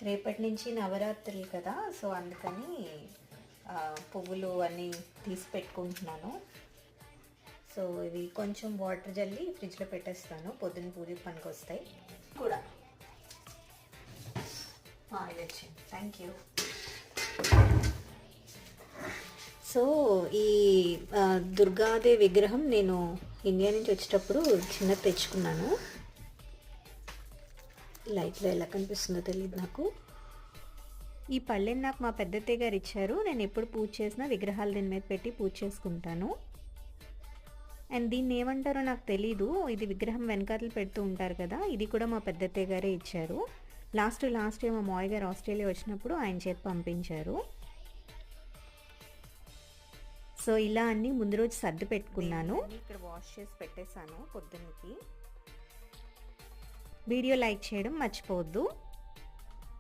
రేపటి నుంచి నవరాత్రులు కదా, సో అందుకని పువ్వులు అన్నీ తీసి పెట్టుకుంటున్నాను. సో ఇవి కొంచెం వాటర్ జల్లి ఫ్రిడ్జ్లో పెట్టేస్తాను, పొద్దున్న పూజకి పనికి వస్తాయి కూడా. ఇది వచ్చింది, థ్యాంక్ యూ. సో ఈ దుర్గాదేవి విగ్రహం నేను ఇండియా నుంచి వచ్చేటప్పుడు చిన్నది తెచ్చుకున్నాను. లైట్లో ఎలా కనిపిస్తుందో తెలియదు నాకు. ఈ పళ్ళెని నాకు మా పెద్దత్తయ్య గారు ఇచ్చారు. నేను ఎప్పుడు పూజ చేసినా విగ్రహాలు దీని మీద పెట్టి పూజ చేసుకుంటాను. అండ్ దీన్ని ఏమంటారో నాకు తెలీదు, ఇది విగ్రహం వెనకాతలు పెడుతూ ఉంటారు కదా, ఇది కూడా మా పెద్దత్తయ్య గారే ఇచ్చారు. లాస్ట్ ఇయర్ మా మావయ్య గారు ఆస్ట్రేలియా వచ్చినప్పుడు ఆయన చేతి పంపించారు. సో ఇలా అన్నీ ముందు రోజు సర్ది పెట్టుకున్నాను. ఇక్కడ వాష్ చేసి పెట్టేశాను పొద్దున్నకి. వీడియో లైక్ చేయడం మర్చిపోవద్దు.